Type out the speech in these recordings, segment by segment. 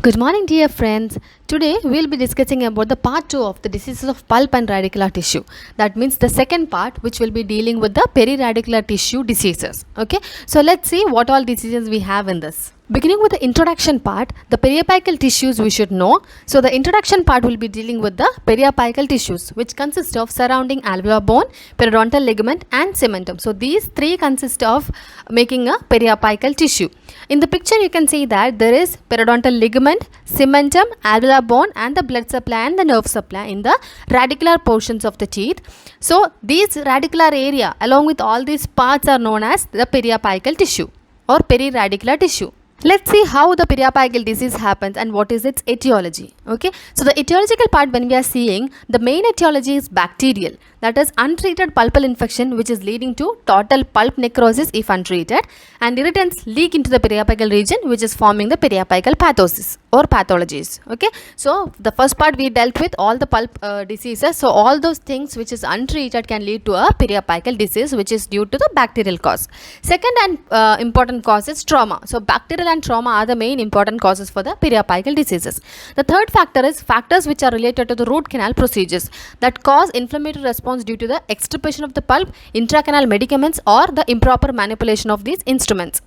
Good morning, dear friends. Today we'll be discussing about the part 2 of the diseases of pulp and radicular tissue. That means the second part, which will be dealing with the periradicular tissue diseases. Okay, so let's see what all diseases we have in this. Beginning with the introduction part, the periapical tissues we should know. So the introduction part will be dealing with the periapical tissues, which consist of surrounding alveolar bone, periodontal ligament and cementum. So these three consist of making a periapical tissue. In the picture you can see that there is periodontal ligament, cementum, alveolar bone and the blood supply and the nerve supply in the radicular portions of the teeth. So these radicular area along with all these parts are known as the periapical tissue or periradicular tissue. Let's see how the periapical disease happens and what is its etiology. Okay, so the etiological part, when we are seeing, the main etiology is bacterial, that is untreated pulpal infection, which is leading to total pulp necrosis if untreated, and irritants leak into the periapical region, which is forming the periapical pathosis or pathologies. Okay, so the first part we dealt with all the pulp diseases. So all those things which is untreated can lead to a periapical disease, which is due to the bacterial cause. Second and important cause is trauma. So bacterial and trauma are the main important causes for the periapical diseases. The third factor is factors which are related to the root canal procedures that cause inflammatory response due to the extirpation of the pulp, intracanal medicaments or the improper manipulation of these instruments.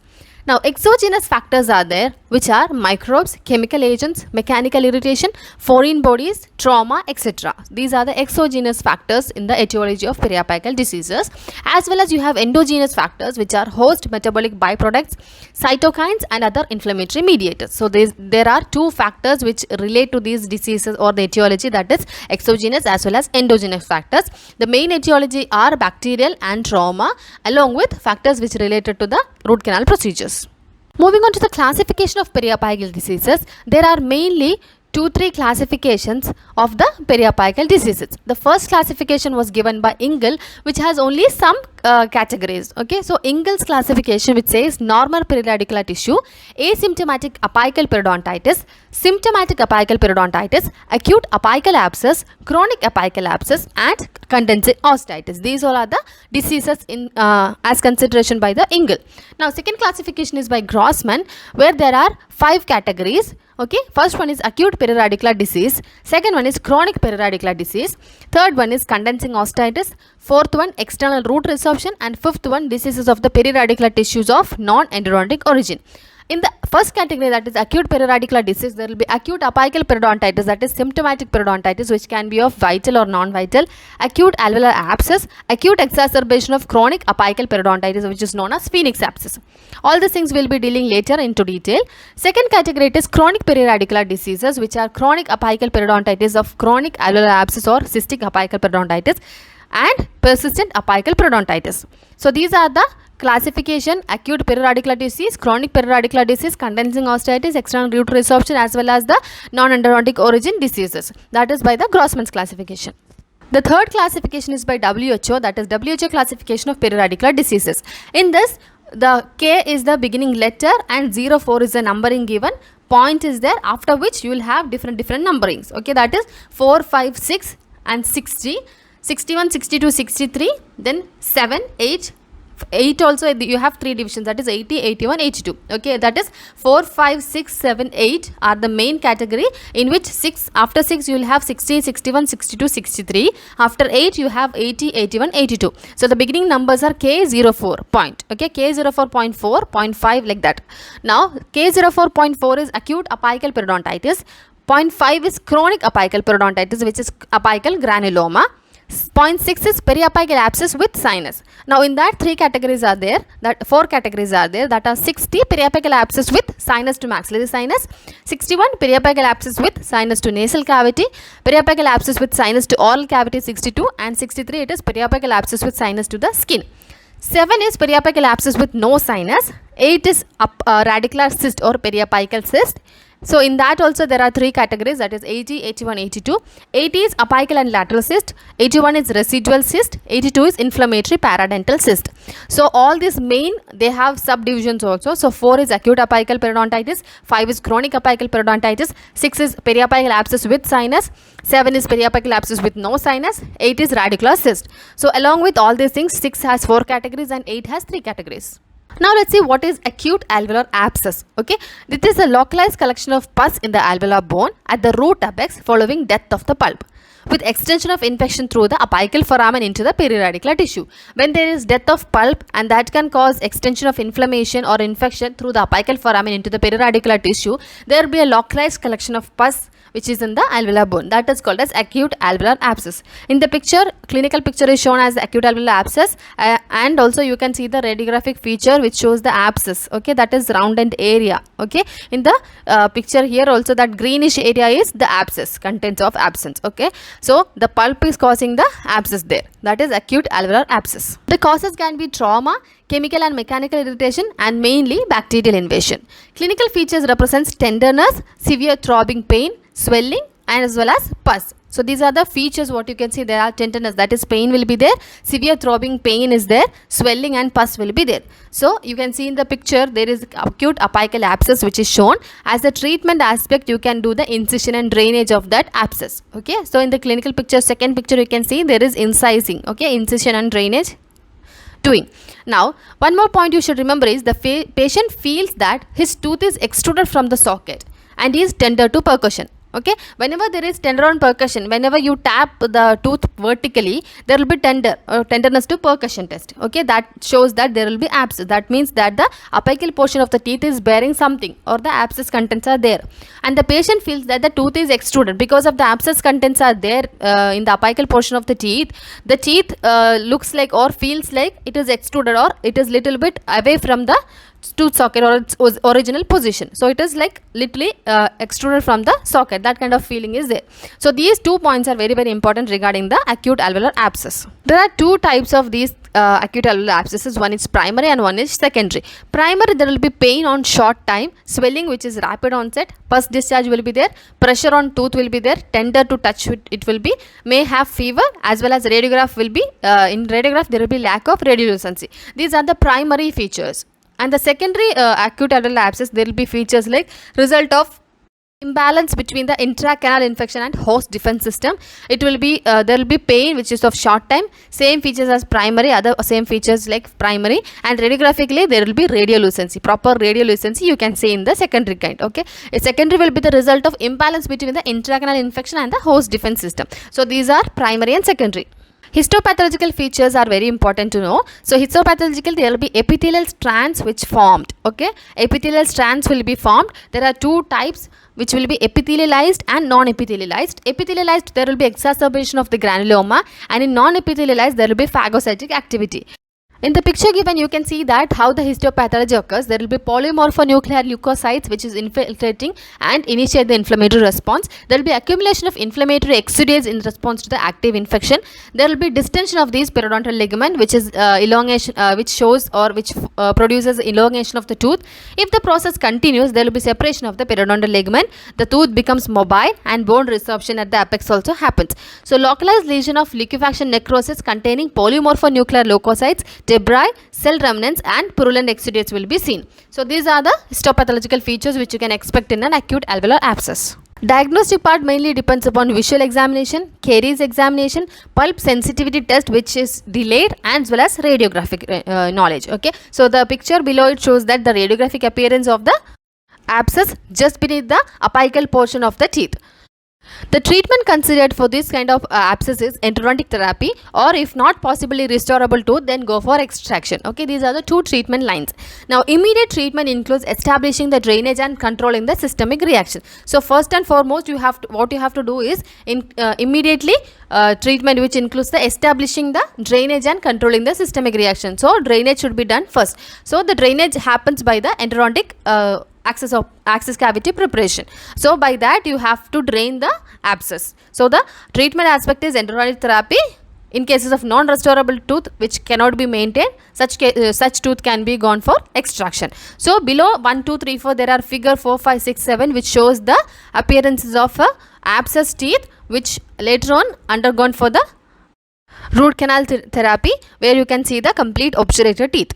Now exogenous factors are there, which are microbes, chemical agents, mechanical irritation, foreign bodies, trauma, etc. These are the exogenous factors in the etiology of periapical diseases. As well as you have endogenous factors, which are host metabolic byproducts, cytokines and other inflammatory mediators. So there are two factors which relate to these diseases or the etiology, that is exogenous as well as endogenous factors. The main etiology are bacterial and trauma, along with factors which related to the root canal procedures. Moving on to the classification of periapical diseases, there are mainly 2-3 classifications of the periapical diseases. The first classification was given by Engel, which has only some categories. Okay, so Engel's classification, which says normal periradicular tissue, asymptomatic apical periodontitis, symptomatic apical periodontitis, acute apical abscess, chronic apical abscess and condensate osteitis. These all are the diseases in as consideration by the Engel. Now second classification is by Grossman, where there are 5 categories. Okay, first one is acute periradicular disease, second one is chronic periradicular disease, third one is condensing osteitis, fourth one external root resorption and fifth one diseases of the periradicular tissues of non-endodontic origin. In the first category, that is acute periradicular disease, there will be acute apical periodontitis, that is symptomatic periodontitis, which can be of vital or non-vital, acute alveolar abscess, acute exacerbation of chronic apical periodontitis, which is known as phoenix abscess. All these things will be dealing later into detail. Second category, it is chronic periradicular diseases, which are chronic apical periodontitis of chronic alveolar abscess or cystic apical periodontitis and persistent apical periodontitis. So these are the classification: acute periradicular disease, chronic periradicular disease, condensing osteitis, external root resorption as well as the non-endodontic origin diseases. That is by the Grossman's classification. The third classification is by WHO, that is WHO classification of periradicular diseases. In this, the K is the beginning letter and 04 is the numbering given. Point is there, after which you will have different numberings. Okay, that is 4, 5, 6 and 60, 61, 62, 63, then 7, 8 also you have 3 divisions, that is 80, 81, 82. Okay, that is 4, 5, 6, 7, 8 are the main category, in which 6, after 6 you will have 60, 61, 62, 63. After 8 you have 80, 81, 82. So the beginning numbers are K04 point. Okay, K04.4, 0.5 like that. Now K04.4 is acute apical periodontitis. 0.5 is chronic apical periodontitis, which is apical granuloma. 0.6 is periapical abscess with sinus. Now in that 4 categories are there, that are 60 periapical abscess with sinus to maxillary sinus, 61 periapical abscess with sinus to nasal cavity, periapical abscess with sinus to oral cavity 62, and 63 it is periapical abscess with sinus to the skin. 7 is periapical abscess with no sinus, 8 is radicular cyst or periapical cyst. So in that also there are 3 categories, that is 80, 81, 82. 80 is apical and lateral cyst, 81 is residual cyst, 82 is inflammatory paradental cyst. So all these main, they have subdivisions also. So 4 is acute apical periodontitis, 5 is chronic apical periodontitis, 6 is periapical abscess with sinus, 7 is periapical abscess with no sinus, 8 is radicular cyst. So along with all these things, 6 has 4 categories and 8 has 3 categories. Now let's see what is acute alveolar abscess. Okay, this is a localized collection of pus in the alveolar bone at the root apex following death of the pulp, with extension of infection through the apical foramen into the periradicular tissue. When there is death of pulp, and that can cause extension of inflammation or infection through the apical foramen into the periradicular tissue, there will be a localized collection of pus which is in the alveolar bone. That is called as acute alveolar abscess. In the picture, clinical picture is shown as the acute alveolar abscess, and also you can see the radiographic feature which shows the abscess. Okay, that is rounded area. Okay, in the picture here also, that greenish area is the abscess, contents of abscess. Okay, so the pulp is causing the abscess there. That is acute alveolar abscess. The causes can be trauma, chemical and mechanical irritation, and mainly bacterial invasion. Clinical features represents tenderness, severe throbbing pain, swelling, and as well as pus. So these are the features what you can see. There are tenderness, that is pain will be there, severe throbbing pain is there, swelling and pus will be there. So you can see in the picture there is acute apical abscess which is shown. As the treatment aspect, you can do the incision and drainage of that abscess. Okay, so in the clinical picture, second picture, you can see there is incising. Okay, incision and drainage doing. Now one more point you should remember is the patient feels that his tooth is extruded from the socket and is tender to percussion. Okay, whenever there is tender on percussion, whenever you tap the tooth vertically, there will be tenderness to percussion test. Okay, that shows that there will be abscess. That means that the apical portion of the teeth is bearing something, or the abscess contents are there, and the patient feels that the tooth is extruded because of the abscess contents are there in the apical portion of the teeth. The teeth looks like or feels like it is extruded, or it is little bit away from the tooth socket or its original position. So it is like literally extruded from the socket. That kind of feeling is there. So these 2 points are very important regarding the acute alveolar abscess. There are 2 types of these acute alveolar abscesses. One is primary and one is secondary. Primary, there will be pain on short time, swelling which is rapid onset, pus discharge will be there, pressure on tooth will be there, tender to touch it will be, may have fever, as well as radiograph will be, in radiograph there will be lack of radiolucency. These are the primary features. And the secondary acute alveolar abscess, there will be features like result of imbalance between the intracanal infection and host defense system. It will be there will be pain which is of short time, same features as primary, other same features like primary, and radiographically there will be radiolucency, proper radiolucency you can say in the secondary kind. Okay, a secondary will be the result of imbalance between the intracanal infection and the host defense system. So these are primary and secondary. Histopathological features are very important to know. So histopathological, there will be epithelial strands which formed. Okay, epithelial strands will be formed. There are 2 types which will be epithelialized and non-epithelialized. Epithelialized, there will be exacerbation of the granuloma, and in non-epithelialized there will be phagocytic activity. In the picture given, you can see that how the histopathology occurs. There will be polymorphonuclear leukocytes which is infiltrating and initiate the inflammatory response. There will be accumulation of inflammatory exudates in response to the active infection. There will be distension of these periodontal ligament which is elongation, which shows or which produces elongation of the tooth. If the process continues, there will be separation of the periodontal ligament. The tooth becomes mobile and bone resorption at the apex also happens. So localized lesion of liquefaction necrosis containing polymorphonuclear leukocytes, debris, cell remnants, and purulent exudates will be seen. So these are the histopathological features which you can expect in an acute alveolar abscess. Diagnostic part mainly depends upon visual examination, caries examination, pulp sensitivity test which is delayed, as well as radiographic knowledge. Okay, so the picture below it shows that the radiographic appearance of the abscess just beneath the apical portion of the teeth. The treatment considered for this kind of abscess is endodontic therapy, or if not possibly restorable tooth, then go for extraction. Okay, these are the 2 treatment lines. Now immediate treatment includes establishing the drainage and controlling the systemic reaction. So first and foremost, what you have to do is immediately treatment which includes the establishing the drainage and controlling the systemic reaction. So drainage should be done first. So the drainage happens by the endodontic access cavity preparation. So by that you have to drain the abscess. So the treatment aspect is endodontic therapy. In cases of non-restorable tooth which cannot be maintained, such tooth can be gone for extraction. So below 1, 2, 3, 4 there are figure 4, 5, 6, 7 which shows the appearances of a abscess teeth which later on undergone for the root canal therapy, where you can see the complete obturated teeth.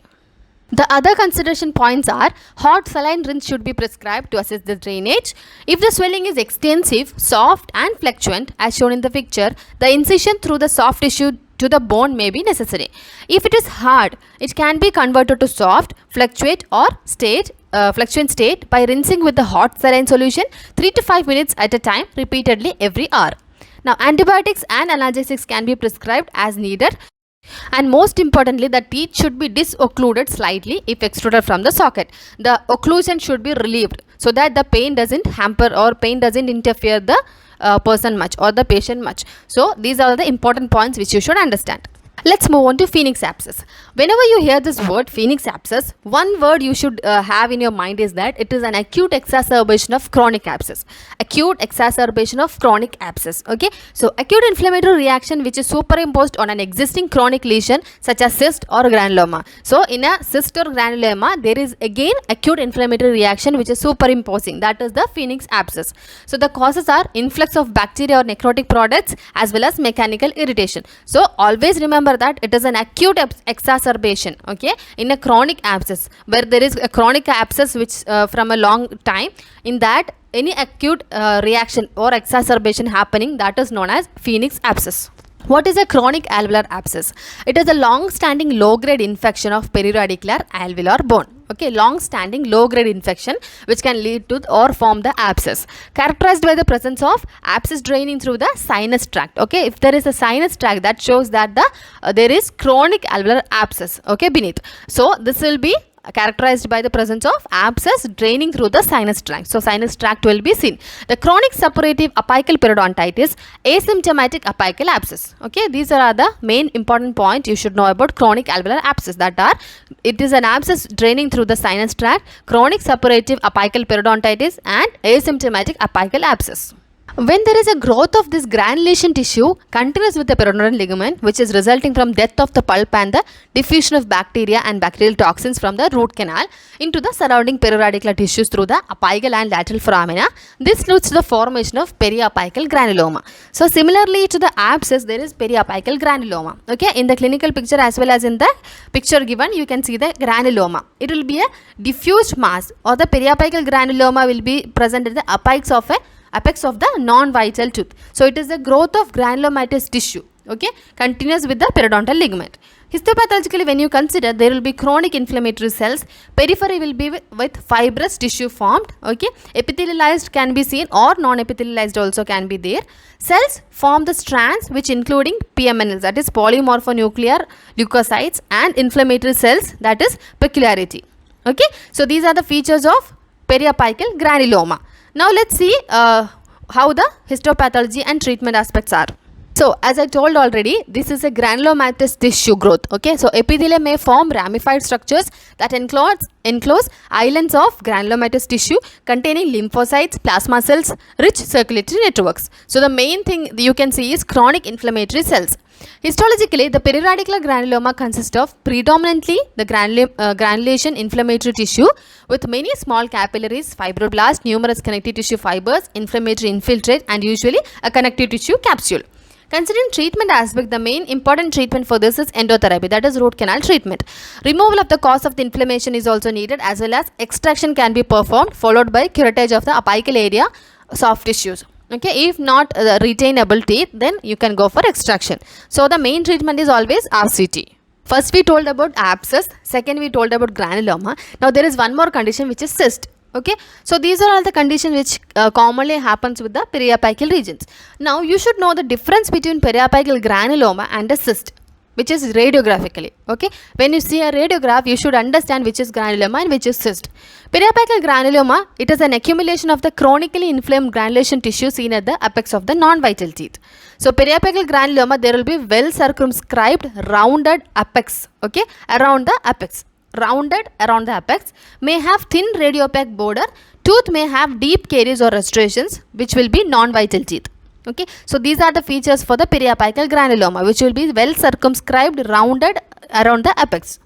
The other consideration points are hot saline rinse should be prescribed to assess the drainage. If the swelling is extensive, soft and fluctuant as shown in the picture, the incision through the soft tissue to the bone may be necessary. If it is hard, it can be converted to soft, fluctuate fluctuant state by rinsing with the hot saline solution 3 to 5 minutes at a time repeatedly every hour. Now, antibiotics and analgesics can be prescribed as needed, and most importantly, the teeth should be disoccluded slightly if extruded from the socket. The occlusion should be relieved so that the pain doesn't hamper or pain doesn't interfere the person much or the patient much. So these are the important points which you should understand. Let's move on to phoenix abscess. Whenever you hear this word phoenix abscess, one word you should have in your mind is that it is an acute exacerbation of chronic abscess. Acute exacerbation of chronic abscess. Okay. So acute inflammatory reaction which is superimposed on an existing chronic lesion such as cyst or granuloma. So in a cyst or granuloma, there is again acute inflammatory reaction which is superimposing. That is the phoenix abscess. So the causes are influx of bacteria or necrotic products as well as mechanical irritation. So always remember that it is an acute exacerbation, okay, in a chronic abscess where there is a chronic abscess which from a long time, in that any acute reaction or exacerbation happening, that is known as phoenix abscess. What is a chronic alveolar abscess? It is a long-standing low-grade infection of periradicular alveolar bone. Okay, long-standing low-grade infection which can lead to or form the abscess, characterized by the presence of abscess draining through the sinus tract. Okay, if there is a sinus tract, that shows that there is chronic alveolar abscess, okay, beneath. So this will be characterized by the presence of abscess draining through the sinus tract. So sinus tract will be seen. The chronic suppurative apical periodontitis, asymptomatic apical abscess. Okay, these are the main important point you should know about chronic alveolar abscess, that are it is an abscess draining through the sinus tract, chronic suppurative apical periodontitis and asymptomatic apical abscess. When there is a growth of this granulation tissue continuous with the periodontal ligament, which is resulting from death of the pulp and the diffusion of bacteria and bacterial toxins from the root canal into the surrounding periradicular tissues through the apical and lateral foramina, this leads to the formation of periapical granuloma. So similarly to the abscess, there is periapical granuloma. Okay, in the clinical picture as well as in the picture given, you can see the granuloma. It will be a diffused mass, or the periapical granuloma will be present at the apex of the non-vital tooth. So it is the growth of granulomatous tissue, okay, continuous with the periodontal ligament. Histopathologically, when you consider, there will be chronic inflammatory cells. Periphery will be with fibrous tissue formed, okay. Epithelialized can be seen or non-epithelialized also can be there. Cells form the strands which including PMNLs, that is polymorphonuclear leukocytes, and inflammatory cells, that is peculiarity. Okay, so these are the features of periapical granuloma. Now let's see how the histopathology and treatment aspects are. So as I told already, this is a granulomatous tissue growth. Okay, so epithelium may form ramified structures that enclose islands of granulomatous tissue containing lymphocytes, plasma cells, rich circulatory networks. So the main thing you can see is chronic inflammatory cells. Histologically, the periradicular granuloma consists of predominantly the granulation inflammatory tissue with many small capillaries, fibroblasts, numerous connective tissue fibers, inflammatory infiltrate, and usually a connective tissue capsule. Considering treatment aspect, the main important treatment for this is endotherapy, that is root canal treatment. Removal of the cause of the inflammation is also needed, as well as extraction can be performed, followed by curettage of the apical area soft tissues. Okay, if not retainable teeth, then you can go for extraction. So the main treatment is always RCT. First we told about abscess, second we told about granuloma. Now there is one more condition which is cyst. Okay, so these are all the conditions which commonly happens with the periapical regions. Now you should know the difference between periapical granuloma and a cyst, which is radiographically. Okay, when you see a radiograph, you should understand which is granuloma and which is cyst. Periapical granuloma, it is an accumulation of the chronically inflamed granulation tissue seen at the apex of the non-vital teeth. So periapical granuloma, there will be well circumscribed rounded apex, okay, around the apex. Rounded around the apex, may have thin radiopaque border. Tooth may have deep caries or restorations which will be non-vital teeth. Okay, so these are the features for the periapical granuloma, which will be well circumscribed, rounded around the apex.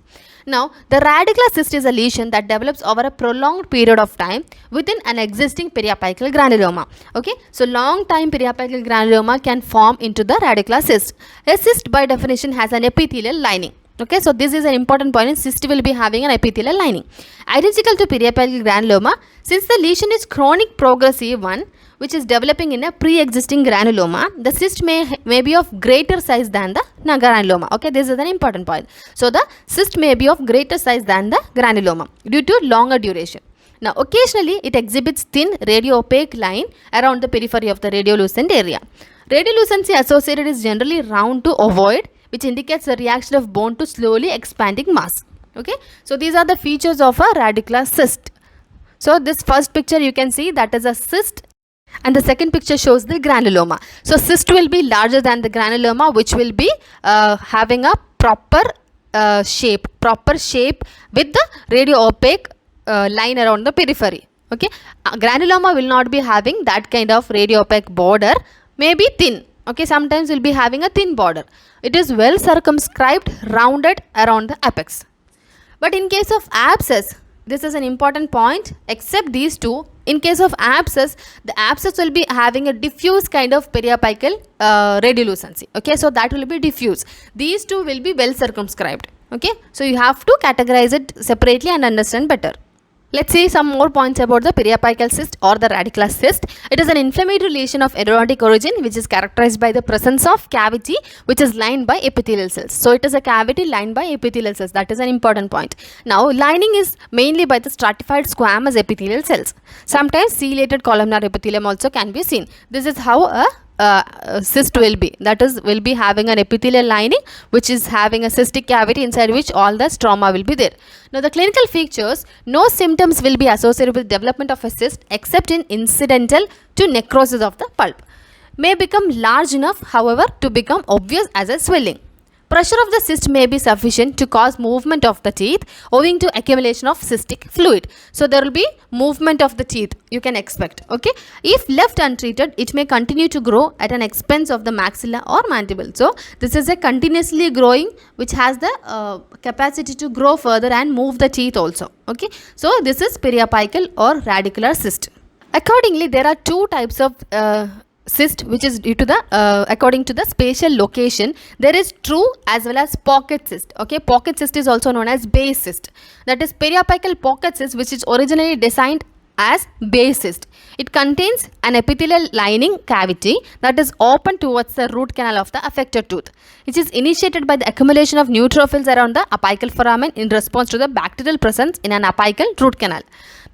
Now, the radicular cyst is a lesion that develops over a prolonged period of time within an existing periapical granuloma. Okay, so long time periapical granuloma can form into the radicular cyst. A cyst by definition has an epithelial lining. Okay, so this is an important point. Cyst will be having an epithelial lining. Identical to periapical granuloma, since the lesion is chronic progressive one, which is developing in a pre-existing granuloma, the cyst may be of greater size than the granuloma. Okay, this is an important point. So the cyst may be of greater size than the granuloma due to longer duration. Now, occasionally it exhibits thin radio-opaque line around the periphery of the radiolucent area. Radiolucency associated is generally round to ovoid, which indicates the reaction of bone to slowly expanding mass. Okay, so these are the features of a radicular cyst. So this first picture you can see, that is a cyst, and the second picture shows the granuloma. So cyst will be larger than the granuloma, which will be having a proper shape with the radio-opaque line around the periphery. Okay, granuloma will not be having that kind of radio-opaque border, maybe thin. Okay, sometimes will be having a thin border. It is well circumscribed, rounded around the apex. But in case of abscess, this is an important point. Except these two, in case of abscess, the abscess will be having a diffuse kind of periapical radiolucency. Okay, so that will be diffuse. These two will be well circumscribed. Okay, so you have to categorize it separately and understand better. Let's see some more points about the periapical cyst or the radicular cyst. It is an inflammatory lesion of endodontic origin which is characterized by the presence of cavity which is lined by epithelial cells. So it is a cavity lined by epithelial cells. That is an important point. Now, lining is mainly by the stratified squamous epithelial cells. Sometimes ciliated columnar epithelium also can be seen. This is how a cyst will be, that is, will be having an epithelial lining which is having a cystic cavity inside which all the stroma will be there. Now, the clinical features, no symptoms will be associated with development of a cyst except in incidental to necrosis of the pulp. May become large enough, however, to become obvious as a swelling. Pressure of the cyst may be sufficient to cause movement of the teeth owing to accumulation of cystic fluid. So there will be movement of the teeth, you can expect. Okay, if left untreated, it may continue to grow at an expense of the maxilla or mandible. So this is a continuously growing which has the capacity to grow further and move the teeth also. Okay, so this is periapical or radicular cyst. Accordingly, there are two types of cyst which is due to the according to the spatial location. There is true as well as pocket cyst. Okay, pocket cyst is also known as base cyst. That is periapical pocket cyst which is originally designed as base cyst. It contains an epithelial lining cavity that is open towards the root canal of the affected tooth, which is initiated by the accumulation of neutrophils around the apical foramen in response to the bacterial presence in an apical root canal.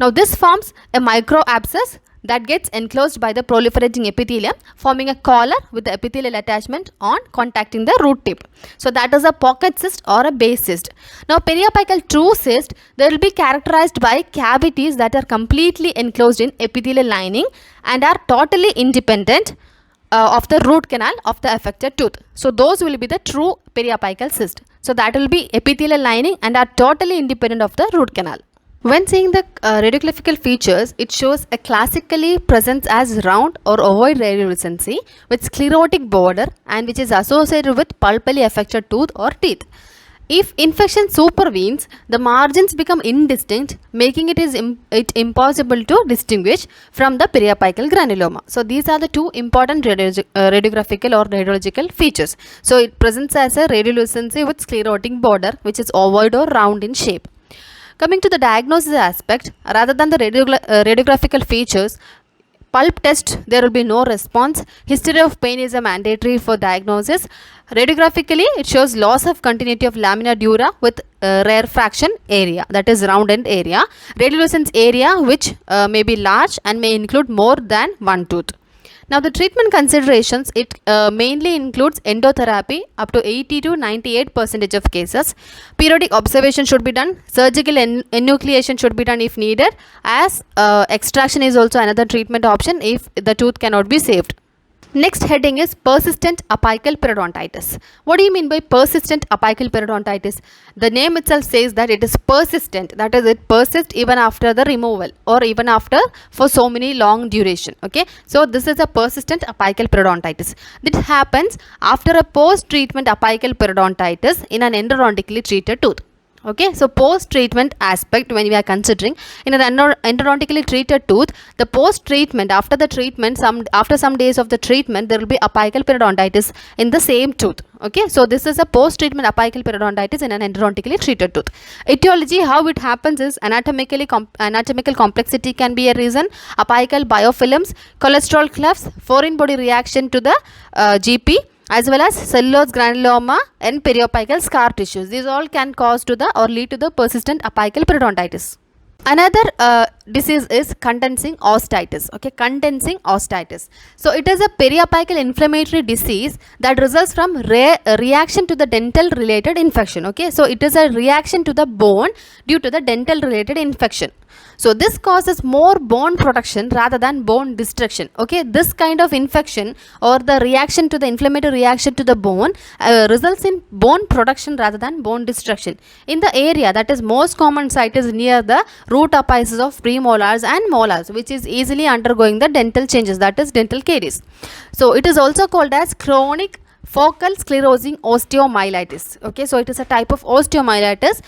Now this forms a micro abscess that gets enclosed by the proliferating epithelium, forming a collar with the epithelial attachment on contacting the root tip. So that is a pocket cyst or a base cyst. Now periapical true cyst, they will be characterized by cavities that are completely enclosed in epithelial lining and are totally independent of the root canal of the affected tooth. So those will be the true periapical cyst. So that will be epithelial lining and are totally independent of the root canal. When seeing the radiographical features, it shows a classically presents as round or ovoid radiolucency with sclerotic border and which is associated with pulpily affected tooth or teeth. If infection supervenes, the margins become indistinct, making it impossible to distinguish from the periapical granuloma. So these are the two important radiographical or radiological features. So it presents as a radiolucency with sclerotic border which is ovoid or round in shape. Coming to the diagnosis aspect, rather than the radiographical features, pulp test, there will be no response. History of pain is a mandatory for diagnosis. Radiographically, it shows loss of continuity of lamina dura with rarefaction area, that is round end area. Radiolucence area which may be large and may include more than one tooth. Now the treatment considerations, it mainly includes endotherapy up to 80 to 98% of cases. Periodic observation should be done. Surgical enucleation should be done if needed, as extraction is also another treatment option if the tooth cannot be saved. Next heading is persistent apical periodontitis. What do you mean by persistent apical periodontitis? The name itself says that it is persistent. That is, it persists even after the removal or even after for so many long duration. Okay. So this is a persistent apical periodontitis. It happens after a post-treatment apical periodontitis in an endodontically treated tooth. Okay, so post-treatment aspect when we are considering in an endodontically treated tooth, the post-treatment, after the treatment, after some days of the treatment, there will be apical periodontitis in the same tooth. Okay, so this is a post-treatment apical periodontitis in an endodontically treated tooth. Etiology, how it happens is anatomical complexity can be a reason, apical biofilms, cholesterol clefts, foreign body reaction to the GP, as well as cellulose granuloma and perioapical scar tissues. These all can cause to the or lead to the persistent apical periodontitis. Another disease is condensing osteitis. Okay, condensing osteitis. So it is a periapical inflammatory disease that results from reaction to the dental related infection. Okay, so it is a reaction to the bone due to the dental related infection. So this causes more bone production rather than bone destruction. Okay, this kind of infection or the reaction to the inflammatory reaction to the bone results in bone production rather than bone destruction. In the area that is most common site is near the root apices of premolars and molars, which is easily undergoing the dental changes, that is dental caries. So it is also called as chronic focal sclerosing osteomyelitis. Okay, so it is a type of osteomyelitis,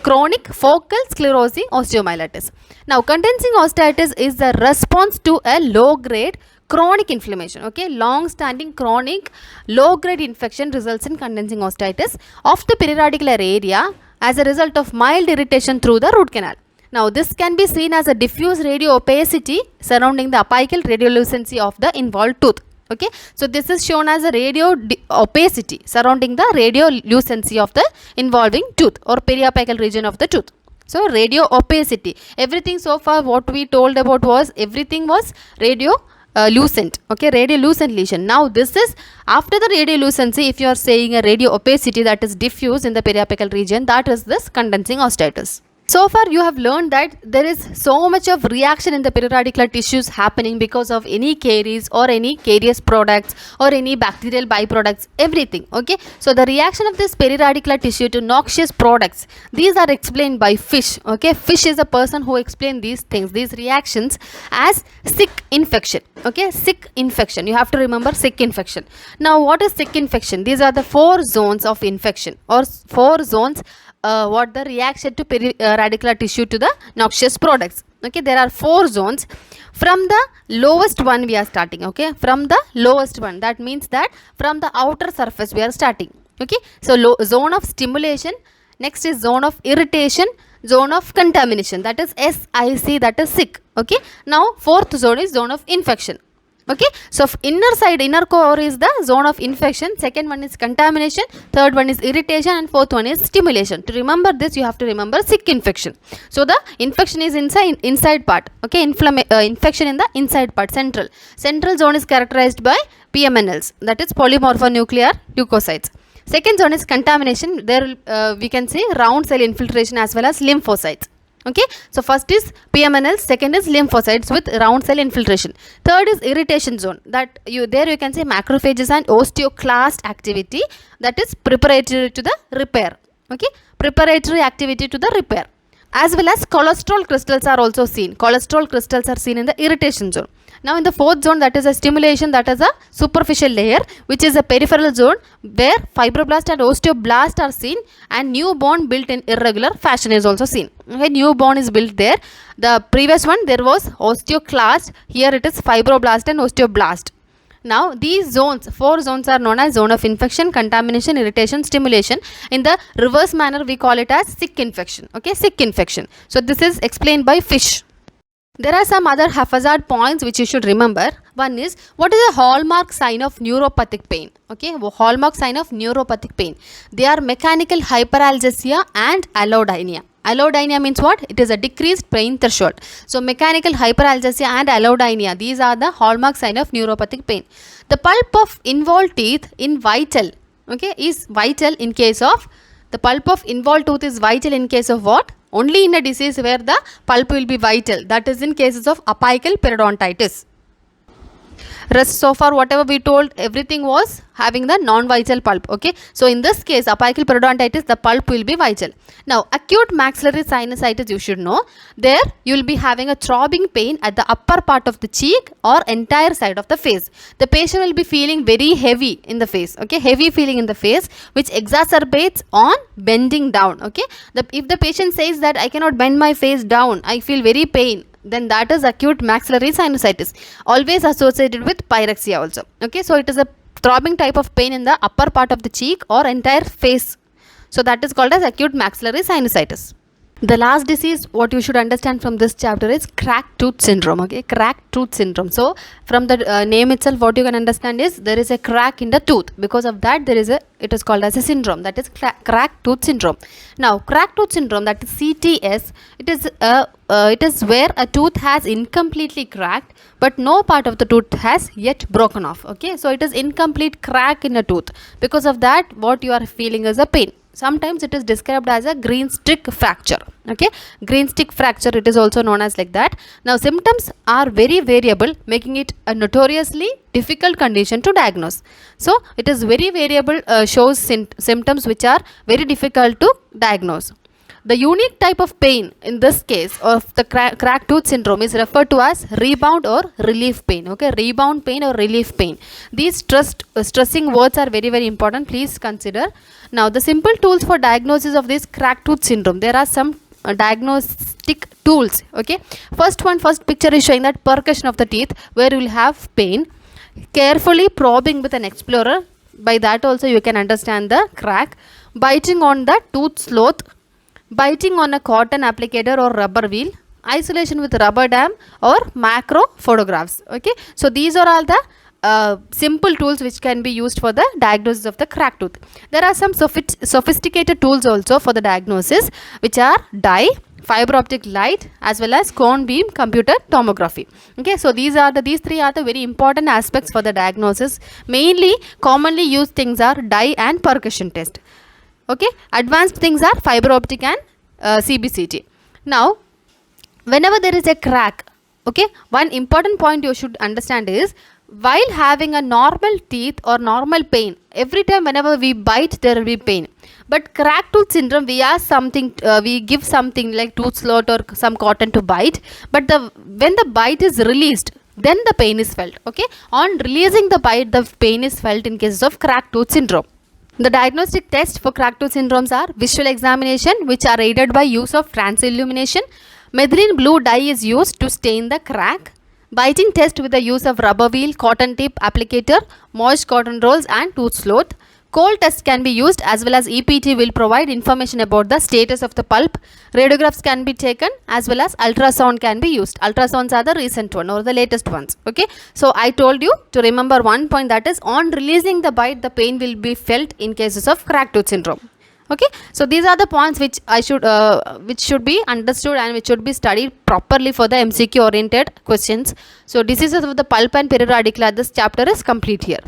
chronic focal sclerosing osteomyelitis. Now condensing osteitis is the response to a low grade chronic inflammation. Okay, long standing chronic low grade infection results in condensing osteitis of the periradicular area as a result of mild irritation through the root canal. Now this can be seen as a diffuse radio-opacity surrounding the apical radiolucency of the involved tooth. Okay, so this is shown as a radio-opacity surrounding the radiolucency of the involving tooth or periapical region of the tooth. So radio-opacity, everything so far what we told about was everything was radiolucent. Okay, radiolucent lesion. Now this is after the radiolucency, if you are saying a radio-opacity, that is diffuse in the periapical region, that is this condensing osteitis. So far you have learned that there is so much of reaction in the periradicular tissues happening because of any caries or any carious products or any bacterial byproducts, everything. Okay, so the reaction of this periradicular tissue to noxious products, these are explained by Fish. Okay, Fish is a person who explained these things, these reactions as sick infection. Okay, sick infection, you have to remember sick infection. Now what is sick infection? These are the 4 zones of infection or 4 zones what the reaction to periradicular tissue to the noxious products. Okay, there are 4 zones. From the lowest one we are starting. Okay, from the lowest one, that means that from the outer surface we are starting. Okay, so zone of stimulation, next is zone of irritation, zone of contamination, that is SIC, that is sick. Okay, now 4th zone is zone of infection. Okay, so inner core is the zone of infection, second one is contamination, third one is irritation, and 4th one is stimulation. To remember this, you have to remember sick infection. So the infection is inside part. Okay, infection in the inside part, central zone is characterized by PMNLs, that is polymorphonuclear leukocytes. Second zone is contamination, there we can see round cell infiltration as well as lymphocytes. Okay, so first is PMNL, second is lymphocytes with round cell infiltration. Third is irritation zone, that you can say macrophages and osteoclast activity, that is preparatory to the repair. Okay, preparatory activity to the repair. As well as cholesterol crystals are also seen. Cholesterol crystals are seen in the irritation zone. Now in the 4th zone, that is a stimulation, that is a superficial layer, which is a peripheral zone where fibroblast and osteoblast are seen, and new bone built in irregular fashion is also seen. Okay, new bone is built there. The previous one there was osteoclast, here it is fibroblast and osteoblast. Now these zones, 4 zones are known as zone of infection, contamination, irritation, stimulation. In the reverse manner we call it as sick infection. Okay, sick infection. So this is explained by Fish. There are some other haphazard points which you should remember. One is, what is a hallmark sign of neuropathic pain? Okay, hallmark sign of neuropathic pain. They are mechanical hyperalgesia and allodynia. Allodynia means what? It is a decreased pain threshold. So mechanical hyperalgesia and allodynia, these are the hallmark sign of neuropathic pain. The pulp of involved teeth in vital, okay, is vital in case of, the pulp of involved tooth is vital in case of what? Only in a disease where the pulp will be vital, that is in cases of apical periodontitis. Rest so far whatever we told, everything was having the non-vital pulp. Okay, so in this case apical periodontitis, the pulp will be vital. Now acute maxillary sinusitis, you should know, there you will be having a throbbing pain at the upper part of the cheek or entire side of the face. The patient will be feeling very heavy in the face. Okay, heavy feeling in the face, which exacerbates on bending down. Okay, if the patient says that I cannot bend my face down, I feel very pain, then that is acute maxillary sinusitis, always associated with pyrexia also. Okay, so it is a throbbing type of pain in the upper part of the cheek or entire face, so that is called as acute maxillary sinusitis. The last disease what you should understand from this chapter is cracked tooth syndrome. Okay, cracked tooth syndrome. So from the name itself what you can understand is there is a crack in the tooth. Because of that there is a, it is called as a syndrome, that is cracked tooth syndrome. Now cracked tooth syndrome, that is CTS, it is where a tooth has incompletely cracked but no part of the tooth has yet broken off. Okay, so it is incomplete crack in a tooth. Because of that what you are feeling is a pain. Sometimes it is described as a green stick fracture. Okay, green stick fracture, it is also known as like that. Now symptoms are very variable, making it a notoriously difficult condition to diagnose. So it is very variable, shows symptoms which are very difficult to diagnose. The unique type of pain in this case of the cracked tooth syndrome is referred to as rebound or relief pain. Okay, rebound pain or relief pain. These stressing words are very very important, please consider. Now the simple tools for diagnosis of this cracked tooth syndrome, there are some diagnostic tools. Okay, first picture is showing that percussion of the teeth, where you will have pain. Carefully probing with an explorer, by that also you can understand the crack. Biting on the tooth sloth, biting on a cotton applicator or rubber wheel, isolation with rubber dam or macro photographs. Okay, so these are all the simple tools which can be used for the diagnosis of the cracked tooth. There are some sophisticated tools also for the diagnosis, which are dye, fiber optic light, as well as cone beam computer tomography. Okay, so these three are the very important aspects for the diagnosis. Mainly commonly used things are dye and percussion test. Okay, advanced things are fiber optic and CBCT. Now whenever there is a crack, okay, one important point you should understand is, while having a normal teeth or normal pain, every time whenever we bite there will be pain. But cracked tooth syndrome, we ask something, we give something like tooth slot or some cotton to bite, but when the bite is released, then the pain is felt. Okay, on releasing the bite, the pain is felt in cases of cracked tooth syndrome. The diagnostic tests for cracked tooth syndromes are visual examination, which are aided by use of transillumination. Methylene blue dye is used to stain the crack. Biting test with the use of rubber wheel, cotton tip applicator, moist cotton rolls and tooth sloth. Cold test can be used, as well as EPT will provide information about the status of the pulp. Radiographs can be taken, as well as ultrasound can be used. Ultrasounds are the recent one or the latest ones. Okay, so I told you to remember one point, that is on releasing the bite the pain will be felt in cases of cracked tooth syndrome. Okay, so these are the points which which should be understood and which should be studied properly for the MCQ oriented questions. So diseases of the pulp and periradicula, this chapter is complete here.